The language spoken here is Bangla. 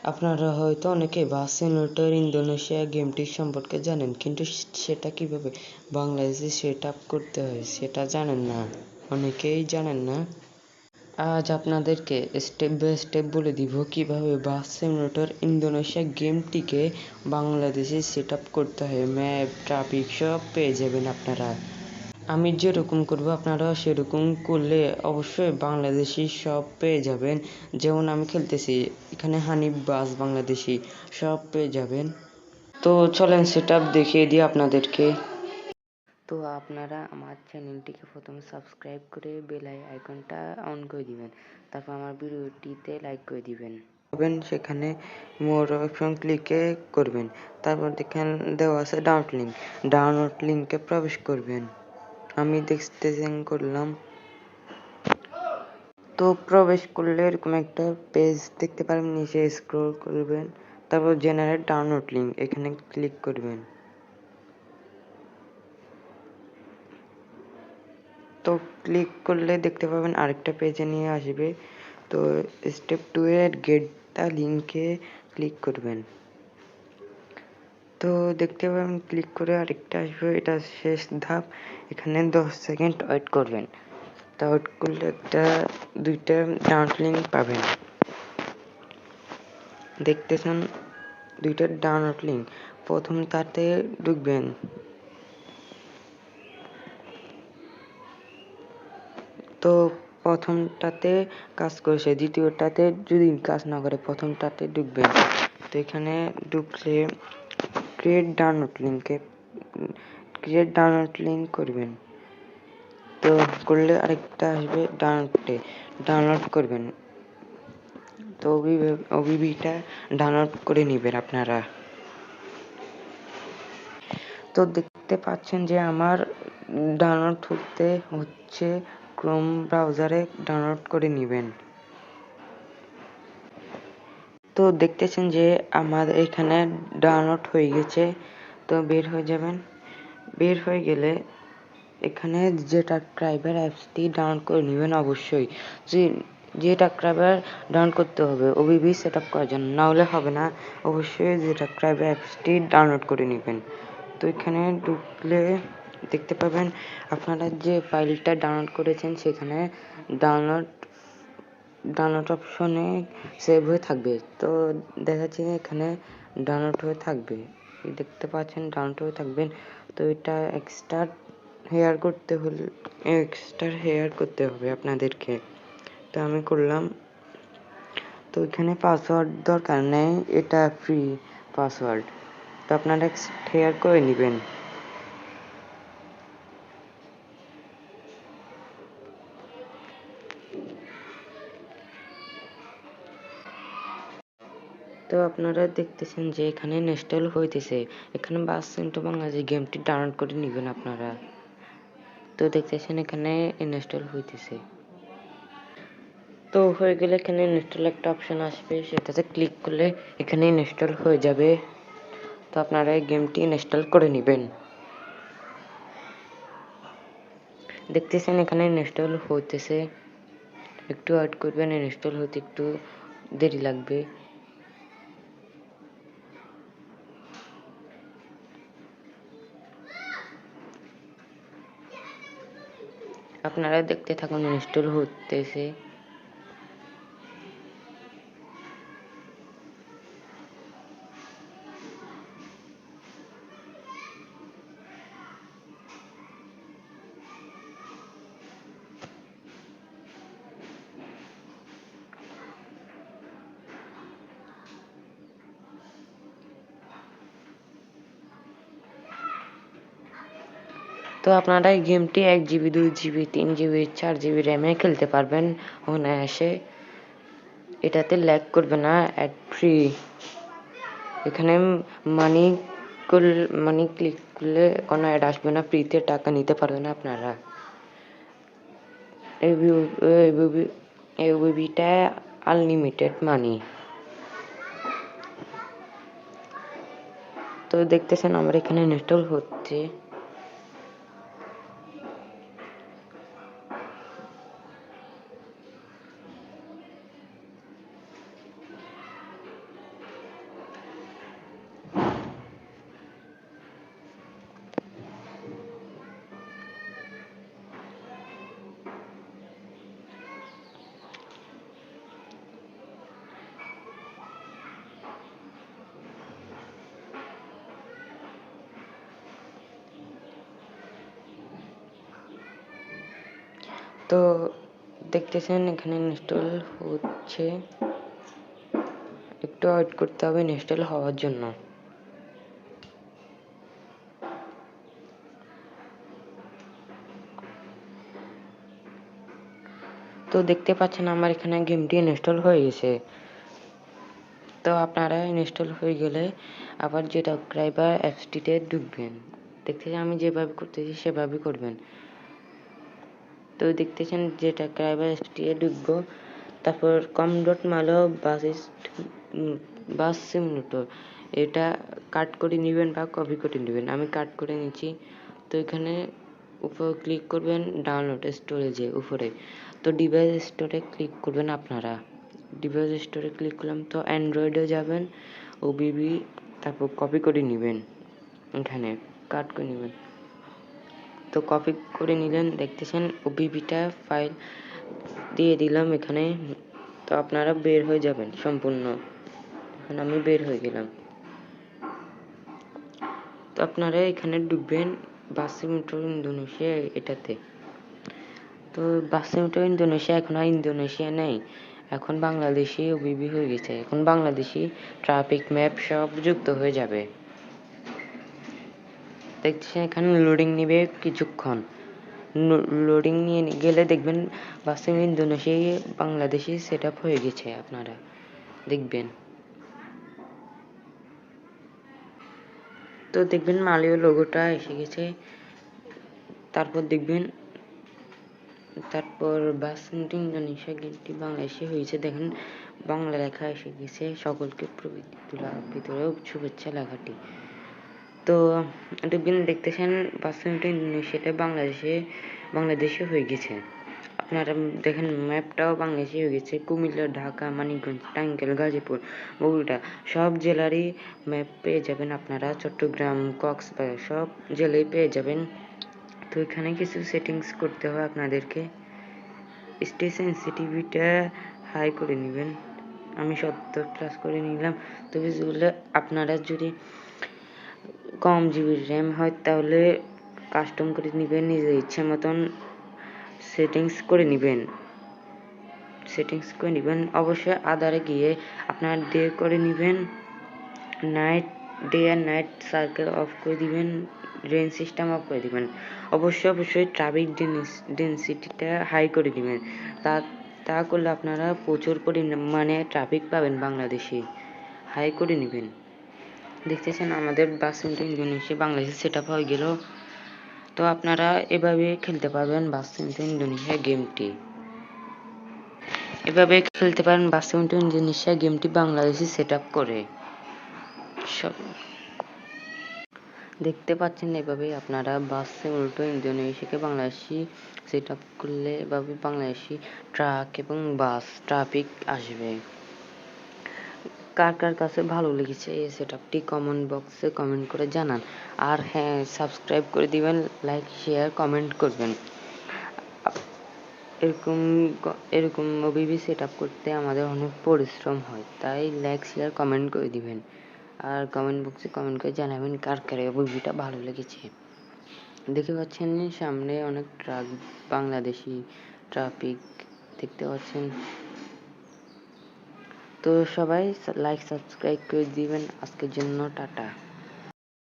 আপনারা হয়তো অনেকে বাস সিমুলেটর ইন্দোনেশিয়া গেমটি সম্পর্কে জানেন, কিন্তু সেটা কিভাবে বাংলাদেশে সেট আপ করতে হয় সেটা জানেন না, অনেকেই জানেন না। আজ আপনাদেরকে স্টেপ বাই স্টেপ বলে দিব কিভাবে বাস সিমুলেটর ইন্দোনেশিয়া গেমটিকে বাংলাদেশে সেট আপ করতে হয়। ম্যাপ, ট্রাফিক সব পেয়ে যাবেন আপনারা। আমি যেরকম করব আপনারা সেরকম করলে অবশ্যই বাংলাদেশি সব পেয়ে যাবেন। যেমন আমি খেলতেছি, এখানে হানিফ বাস বাংলাদেশি সব পেয়ে যাবেন। তো চলেন সেট আপ দেখিয়ে দিই আপনাদেরকে। তো আপনারা আমার চ্যানেলটিকে প্রথমে সাবস্ক্রাইব করে বেল আইকনটা অন করে দিবেন, তারপর আমার ভিডিওটিতে লাইক করে দিবেন। সেখানে মোর অপশন ক্লিকে করবেন, তারপর দেখেন দেওয়া আছে ডাউনলোড লিঙ্কে প্রবেশ করবেন। আমি দেখতেছেন করলাম। তো প্রবেশ করলে এরকম একটা পেজ দেখতে পারবেন, নিচে স্ক্রল করবেন, তারপর জেনারেট ডাউনলোড লিঙ্ক এখানে ক্লিক করবেন। তো ক্লিক করলে দেখতে পাবেন আরেকটা পেজে নিয়ে আসবে। তো স্টেপ 2 এর গেট দ্য লিঙ্কে ক্লিক করবেন। তো দেখতে পাবেন ক্লিক করে আরেকটা আসবে, এটা শেষ ধাপ। এখানে 10 সেকেন্ড ওয়েট করবেন। তা ওয়েট করলে দুইটা ডাউনলোড লিঙ্ক পাবেন। দেখতেছেন দুইটা ডাউনলোড লিঙ্ক, প্রথমটাতে ঢুকবেন। তো প্রথমটাতে কাজ করেছে, দ্বিতীয়টাতে যদি কাজ না করে প্রথমটাতে ঢুকবেন। তো এখানে ঢুকলে ক্রিয়েট ডাউনলোড লিঙ্ক করবেন। তো করলে আরেকটা আসবে ডাউনলোড করবেন। তো ওবিবিটা ডাউনলোড করে নেবেন আপনারা। তো দেখতে পাচ্ছেন যে আমার ডাউনলোড হচ্ছে ক্রোম ব্রাউজারে ডাউনলোড করে নেবেন। তো দেখতেছেন যে আমার এখানে ডাউনলোড হয়ে গেছে। তো বের হয়ে যাবেন। বের হয়ে গেলে এখানে জেট ট্রাইবার অ্যাপসটি ডাউনলোড করে নেবেন অবশ্যই। জেট ট্রাইবার ডাউনলোড করতে হবে ওবিবি সেট আপ করার জন্য, না হলে হবে না। অবশ্যই জেট ট্রাইবার অ্যাপসটি ডাউনলোড করে নেবেন। তো এখানে ঢুকলে দেখতে পাবেন আপনারা যে ফাইলটা ডাউনলোড করেছেন সেখানে ডাউনলোড অপশনে সেভ হয়ে থাকবে। তো দেখা যাচ্ছে এখানে ডাউনলোড হয়ে থাকবে, দেখতে পাচ্ছেন ডাউনলোড হয়ে থাকবেন। তো এটা এক্সট্রা হেয়ার করতে হবে আপনাদেরকে। তো আমি করলাম। তো এখানে পাসওয়ার্ড দরকার নেই, এটা ফ্রি পাসওয়ার্ড। তো আপনারা হেয়ার করে নেবেন। তো আপনারা দেখতেছেন যে এখানে ইনস্টল হইতেছে, এখানে বাস সেন্টার বাংলাদেশ গেমটি ডাউনলোড করে নেবেন আপনারা। তো দেখতেছেন এখানে ইনস্টল হইতেছে। তো হয়ে গেলে এখানে ইনস্টল একটা অপশন আসবে, সেটাতে ক্লিক করলে এখানে ইনস্টল হয়ে যাবে। তো আপনারা এই গেমটি ইনস্টল করে নেবেন। দেখতেছেন এখানে ইনস্টল হইতেছে, একটু ওয়েট করবেন, ইনস্টল হতে একটু দেরি লাগবে। আপনারা দেখতে থাকুন ইনস্টল হতেছে। তো আপনারা এই গেমটি 1 GB 2 GB 3 GB 4 GB র্যামে খেলতে পারবেন অনায়াসে। এটাতে ল্যাগ করবে না, অ্যাড ফ্রি। এখানে মানি ক্লিক করলে কোনো অ্যাড আসবে না, ফ্রিতে টাকা নিতে পারবেন আপনারা। এই ওবিবিটা আনলিমিটেড মানি। তো দেখতেছেন আমার এখানে ইনস্টল হচ্ছে। তো দেখতেছেন এখানে ইনস্টল হচ্ছে, একটু ওয়েট করতে হবে ইনস্টল হওয়ার জন্য। তো দেখতে পাচ্ছেন আমার এখানে গেমটি ইনস্টল হয়ে গেছে। তো আপনারা ইনস্টল হয়ে গেলে আবার যেটা ক্রাইবার অ্যাপসটিতে ঢুকবেন। দেখতেছেন আমি যেভাবে করতেছি সেভাবে করবেন। তো দেখতেছেন যেটা ক্রাইবার অ্যাপসটিতে ঢুকবো, তারপর com.malo বাস সিমুলেটর এটা কাট করে নেবেন বা কপি করে নেবেন। আমি কাট করে নিচ্ছি। তো এখানে উপর ক্লিক করবেন ডাউনলোড স্টোরেজে উপরে। তো ডিভাইস স্টোরে ক্লিক করবেন আপনারা। ডিভাইস স্টোরে ক্লিক করলাম, তো অ্যান্ড্রয়েডে যাবেন, ওবিবি, তারপর কপি করে নেবেন, এখানে কাট করে নেবেন। তো কপি করে নিলেন, দেখতেছেন ওবিবিটা ফাইল দিয়ে দিলাম এখানে। তো আপনারা বের হয়ে যাবেন সম্পূর্ণ। এখন আমি বের হয়ে গেলাম। তো আপনারা এখানে ঢুকবেন বাস সিমুলেটর ইন্দোনেশিয়া এটাতে। তো বাস সিমুলেটর ইন্দোনেশিয়া এখন আর ইন্দোনেশিয়া নেই, এখন বাংলাদেশি ওবিবি হয়ে গেছে। এখন বাংলাদেশি ট্রাফিক ম্যাপ সব যুক্ত হয়ে যাবে। দেখছেন এখানে লোডিং নেবে কিছুক্ষণ। লোডিং নিয়ে গেলে দেখবেন বাস ইন্দোনেশিয়া বাংলাদেশি সেট আপ হয়ে গেছে, আপনারা দেখবেন। তো দেখবেন মালিও লোগোটা এসে গেছে। তারপর দেখবেন, তারপর বাস ইন্দোনেশিয়া গেমটি বাংলাদেশে হয়েছে, দেখেন বাংলা লেখা এসে গেছে, সকলকে ভিতরেও শুভেচ্ছা লেখাটি। তো দেখবেন, দেখতেছেন বাস ইন্দোনেশিয়াটা বাংলাদেশে হয়ে গেছে। আপনারা দেখেন ম্যাপটাও বাংলাদেশে হয়ে গেছে। কুমিল্লা, ঢাকা, মানিকগঞ্জ, টাঙ্গাইল, গাজীপুর, বগুড়া সব জেলারই ম্যাপ পেয়ে যাবেন আপনারা। চট্টগ্রাম, কক্সবাজার সব জেলায় পেয়ে যাবেন। তো এখানে কিছু সেটিংস করতে হয় আপনাদেরকে। স্টেজ সেন্সিটিভিটা হাই করে নেবেন, আমি 70+ করে নিলাম। তো ভিজুয়ালে আপনারা যদি কম জিবির র্যাম হয় তাহলে কাস্টম করে নেবেন, নিজের ইচ্ছা মতন সেটিংস করে নেবেন। অবশ্যই আদারে গিয়ে আপনারা ডে করে নেবেন, ডে আর নাইট সার্কেল অফ করে দিবেন, রেঞ্জ সিস্টেম অফ করে দিবেন। অবশ্যই ট্রাফিক ডেনসিটিটা হাই করে দিবেন। তা করলে আপনারা প্রচুর পরিমাণে ট্রাফিক পাবেন বাংলাদেশে। হাই করে নেবেন। দেখতেছেন আমাদের বাস ইন্দোনেশিয়া বাংলাদেশে সেট আপ হয়ে গেল। তো আপনারা এভাবে খেলতে পারবেন বাস ইন্দোনেশিয়া গেমটি। এভাবে খেলতে পারেন বাস ইন্দোনেশিয়া গেমটি বাংলাদেশে সেট আপ করে। সব দেখতে পাচ্ছেন এভাবে আপনারা বাস উল্টো ইন্দোনেশিয়াকে বাংলাদেশি সেট আপ করলে এভাবে বাংলাদেশি ট্রাক এবং বাস ট্রাফিক আসবে। কার কার কাছে ভালো লেগেছে এই সেট আপটি কমেন্ট বক্সে কমেন্ট করে জানান। আর হ্যাঁ, সাবস্ক্রাইব করে দিবেন, লাইক শেয়ার কমেন্ট করবেন। এরকম ওবিবি সেট আপ করতে আমাদের অনেক পরিশ্রম হয়, তাই লাইক শেয়ার কমেন্ট করে দিবেন। আর কমেন্ট বক্সে কমেন্ট করে জানাবেন কার কার ওবিবিটা ভালো লেগেছে। দেখতে পাচ্ছেন সামনে অনেক ট্রাক, বাংলাদেশি ট্রাফিক দেখতে পাচ্ছেন। তো সবাই লাইক সাবস্ক্রাইব করে দিবেন। আজকের জন্য টাটা।